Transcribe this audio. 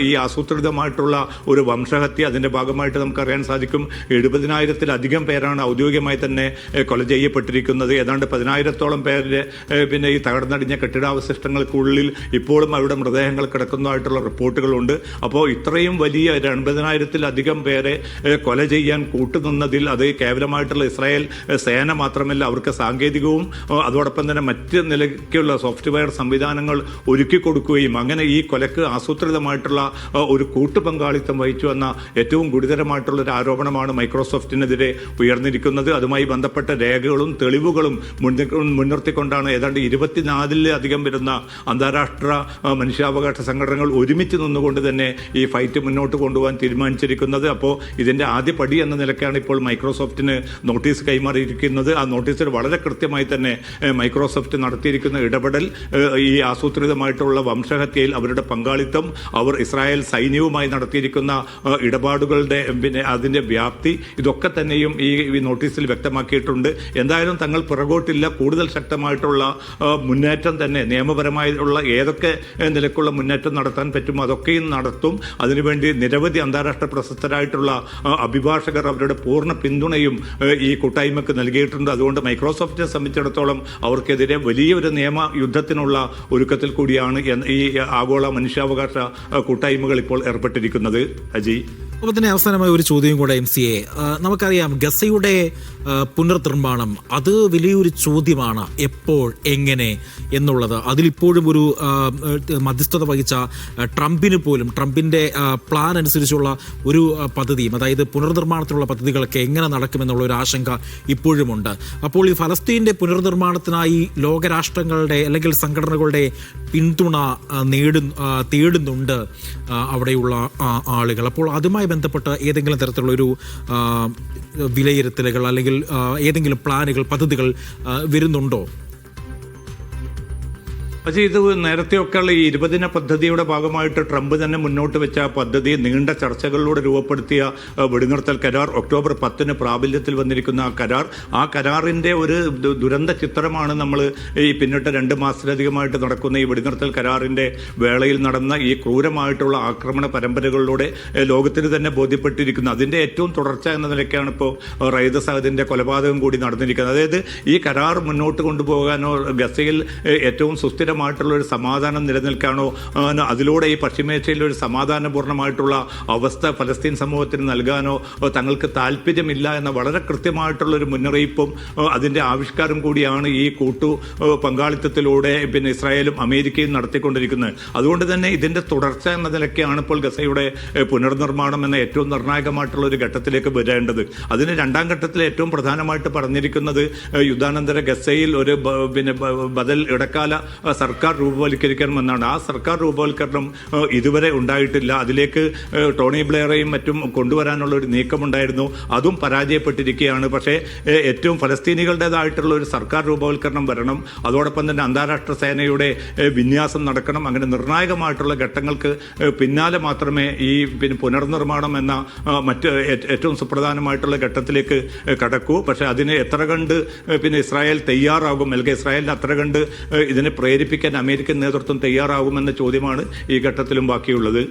ഈ ആസൂത്രിതമായിട്ടുള്ള ഒരു വംശഹത്യ അതിൻ്റെ ഭാഗമായിട്ട് നമുക്കറിയാൻ സാധിക്കും. 70,000-ത്തിലധികം പേരാണ് ഔദ്യോഗികമായി തന്നെ കൊല ചെയ്യപ്പെട്ടിരിക്കുന്നത്. ഏതാണ്ട് 10,000-ത്തോളം പേര് പിന്നെ ഈ തകർന്നടിഞ്ഞ കെട്ടിടാവശിഷ്ടങ്ങൾക്കുള്ളിൽ ഇപ്പോഴും അവരുടെ മൃതദേഹങ്ങൾ കിടക്കുന്നതായിട്ടുള്ള റിപ്പോർട്ടുകളുണ്ട്. അപ്പോൾ ഇത്രയും വലിയ 80,000-ത്തിലധികം പേരെ കൊല ചെയ്യാൻ കൂട്ടുനിന്നതിൽ അത് കേവലമായിട്ടുള്ള ഇസ്രായേൽ സേന മാത്രമല്ല, അവർക്ക് സാങ്കേതികവും അതോടൊപ്പം തന്നെ മറ്റ് നിലയ്ക്കുള്ള സോഫ്റ്റ്വെയർ സംവിധാനങ്ങൾ ഒരുക്കി കൊടുക്കുകയും അങ്ങനെ ഈ കൊലക്ക് ആസൂത്രിതമായിട്ടുള്ള ഒരു കൂട്ടുപങ്കാളിത്തം വഹിച്ചു എന്ന ഏറ്റവും ഗുരുതരമായിട്ടുള്ള ഒരു ആരോപണമാണ് മൈക്രോസോഫ്റ്റിനെതിരെ ഉയർന്നിരിക്കുന്നത്. അതുമായി ബന്ധപ്പെട്ട രേഖകളും തെളിവുകളും മുൻനിർത്തിക്കൊണ്ടാണ് ഏതാണ്ട് 24-ലധികം വരുന്ന അന്താരാഷ്ട്ര മനുഷ്യാവകാശ സംഘടനകൾ ഒരുമിച്ച് നിന്നുകൊണ്ട് തന്നെ ഈ ഫൈറ്റ് മുന്നോട്ട് കൊണ്ടുപോകാൻ തീരുമാനിച്ചിരിക്കുന്നത്. അപ്പോൾ ഇതിൻ്റെ ആദ്യ പടി എന്ന നിലയ്ക്കാണ് ഇപ്പോൾ മൈക്രോസോഫ്റ്റിന് നോട്ടീസ് കൈമാറിയിരിക്കുന്നത്. ആ നോട്ടീസിൽ വളരെ കൃത്യമായി തന്നെ മൈക്രോസോഫ്റ്റ് നടത്തിയിരിക്കുന്ന ഇടപെടൽ ഈ ആസൂത്രിതമായിട്ടുള്ള വംശഹത്യയിൽ അവരുടെ പങ്കാളിത്തം, അവർ ഇസ്രായേൽ സൈന്യവുമായി നടത്തിയിരിക്കുന്ന ഇടപാടുകളുടെ പിന്നെ അതിൻ്റെ വ്യാപ്തി, ഇതൊക്കെ തന്നെയും ഈ നോട്ടീസിൽ വ്യക്തമാക്കിയിട്ടുണ്ട്. എന്തായാലും തങ്ങൾ പിറകോട്ടില്ല, കൂടുതൽ ശക്തമായിട്ടുള്ള മുന്നേറ്റം തന്നെ നിയമപരമായുള്ള ഏതൊക്കെ നിലക്കുള്ള മുന്നേറ്റം നടത്താൻ പറ്റും അതൊക്കെയും നടത്തും. അതിനുവേണ്ടി നിരവധി അന്താരാഷ്ട്ര പ്രശസ്തരായിട്ടുള്ള അഭിഭാഷകർ അവരുടെ പൂർണ്ണ പിന്തുണയും ഈ കൂട്ടായ്മക്ക് നൽകിയിട്ടുണ്ട്. അതുകൊണ്ട് മൈക്രോസോഫ്റ്റിനെ സംബന്ധിച്ചിടത്തോളം അവർക്കെതിരെ വലിയൊരു നിയമ യുദ്ധത്തിനുള്ള ഒരുക്കത്തിൽ കൂടിയാണ് ഈ ആഗോള മനുഷ്യാവകാശ കൂട്ടായ്മകൾ ഇപ്പോൾ ഏർപ്പെട്ടിരിക്കുന്നത്. അജി, അപ്പോൾ തന്നെ അവസാനമായ ഒരു ചോദ്യം കൂടെ MCA. നമുക്കറിയാം ഗസയുടെ പുനർനിർമ്മാണം അത് വലിയൊരു ചോദ്യമാണ്, എപ്പോൾ എങ്ങനെ എന്നുള്ളത്. അതിലിപ്പോഴും ഒരു മധ്യസ്ഥത വഹിച്ച ട്രംപിൻ്റെ പ്ലാൻ അനുസരിച്ചുള്ള ഒരു പദ്ധതിയും, അതായത് പുനർനിർമ്മാണത്തിനുള്ള പദ്ധതികളൊക്കെ എങ്ങനെ നടക്കുമെന്നുള്ള ഒരു ആശങ്ക ഇപ്പോഴുമുണ്ട്. അപ്പോൾ ഈ ഫലസ്തീൻ്റെ പുനർനിർമ്മാണത്തിനായി ലോകരാഷ്ട്രങ്ങളുടെ അല്ലെങ്കിൽ സംഘടനകളുടെ പിന്തുണ തേടുന്നുണ്ട് അവിടെയുള്ള ആളുകൾ. അപ്പോൾ അതുമായി ബന്ധപ്പെട്ട് ഏതെങ്കിലും തരത്തിലുള്ള ഒരു വിലയിരുത്തലുകൾ അല്ലെങ്കിൽ ഏതെങ്കിലും പ്ലാനുകൾ, പദ്ധതികൾ വരുന്നുണ്ടോ? പക്ഷേ ഇത് നേരത്തെയൊക്കെയുള്ള ഈ 20 പദ്ധതിയുടെ ഭാഗമായിട്ട് ട്രംപ് തന്നെ മുന്നോട്ട് വെച്ച പദ്ധതി, നീണ്ട ചർച്ചകളിലൂടെ രൂപപ്പെടുത്തിയ വെടിനിർത്തൽ കരാർ, ഒക്ടോബർ 10 പ്രാബല്യത്തിൽ വന്നിരിക്കുന്ന ആ കരാറിൻ്റെ ഒരു ദുരന്ത ചിത്രമാണ് നമ്മൾ ഈ പിന്നിട്ട് 2 മാസത്തിലധികമായിട്ട് നടക്കുന്ന ഈ വെടിനിർത്തൽ കരാറിൻ്റെ വേളയിൽ നടന്ന ഈ ക്രൂരമായിട്ടുള്ള ആക്രമണ പരമ്പരകളിലൂടെ ലോകത്തിന് തന്നെ ബോധ്യപ്പെട്ടിരിക്കുന്നത്. അതിൻ്റെ ഏറ്റവും തുടർച്ച എന്ന നിലയ്ക്കാണ് ഇപ്പോൾ റൈദ സഹദിൻ്റെ കൊലപാതകം കൂടി നടന്നിരിക്കുന്നത്. അതായത് ഈ കരാർ മുന്നോട്ട് കൊണ്ടുപോകാനോ ഗസയിൽ ഏറ്റവും സുസ്ഥിര ഒരു സമാധാനം നിലനിൽക്കാനോ അതിലൂടെ ഈ പശ്ചിമേഷ്യയിൽ ഒരു സമാധാനപൂർണ്ണമായിട്ടുള്ള അവസ്ഥ ഫലസ്തീൻ സമൂഹത്തിന് നൽകാനോ തങ്ങൾക്ക് താല്പര്യമില്ല എന്ന വളരെ കൃത്യമായിട്ടുള്ള ഒരു മുന്നറിയിപ്പും അതിൻ്റെ ആവിഷ്കാരം കൂടിയാണ് ഈ കൂട്ടു പങ്കാളിത്തത്തിലൂടെ പിന്നെ ഇസ്രായേലും അമേരിക്കയും നടത്തിക്കൊണ്ടിരിക്കുന്നത്. അതുകൊണ്ട് തന്നെ ഇതിൻ്റെ തുടർച്ച എന്ന നിലയ്ക്കാണ് ഇപ്പോൾ ഗസയുടെ പുനർനിർമ്മാണം എന്ന ഏറ്റവും നിർണായകമായിട്ടുള്ള ഒരു ഘട്ടത്തിലേക്ക് വരേണ്ടത്. അതിന് 2ാം ഘട്ടത്തിൽ ഏറ്റവും പ്രധാനമായിട്ട് പറഞ്ഞിരിക്കുന്നത് യുദ്ധാനന്തര ഗസയിൽ ഒരു പിന്നെ ബദൽ ഇടക്കാല സർക്കാർ രൂപവൽക്കരിക്കണമെന്നാണ്. ആ സർക്കാർ രൂപവൽക്കരണം ഇതുവരെ ഉണ്ടായിട്ടില്ല. അതിലേക്ക് ടോണി ബ്ലെയറേയും മറ്റും കൊണ്ടുവരാനുള്ള ഒരു നീക്കമുണ്ടായിരുന്നു, അതും പരാജയപ്പെട്ടിരിക്കുകയാണ്. പക്ഷേ ഏറ്റവും ഫലസ്തീനികളുടേതായിട്ടുള്ള ഒരു സർക്കാർ രൂപവൽക്കരണം വരണം, അതോടൊപ്പം തന്നെ അന്താരാഷ്ട്ര സേനയുടെ വിന്യാസം നടക്കണം. അങ്ങനെ നിർണായകമായിട്ടുള്ള ഘട്ടങ്ങൾക്ക് പിന്നാലെ മാത്രമേ ഈ പിന്നെ പുനർനിർമ്മാണം എന്ന മറ്റ് ഏറ്റവും സുപ്രധാനമായിട്ടുള്ള ഘട്ടത്തിലേക്ക് കടക്കൂ. പക്ഷേ അതിന് എത്ര കണ്ട് പിന്നെ ഇസ്രായേൽ തയ്യാറാകും, അല്ലെങ്കിൽ ഇസ്രായേലിന് അത്ര കണ്ട് ഇതിനെ പ്രേരിപ്പിക്കാൻ അമേരിക്കൻ നേതൃത്വം തയ്യാറാകുമെന്ന ചോദ്യമാണ് ഈ ഘട്ടത്തിലും ബാക്കിയുള്ളത്.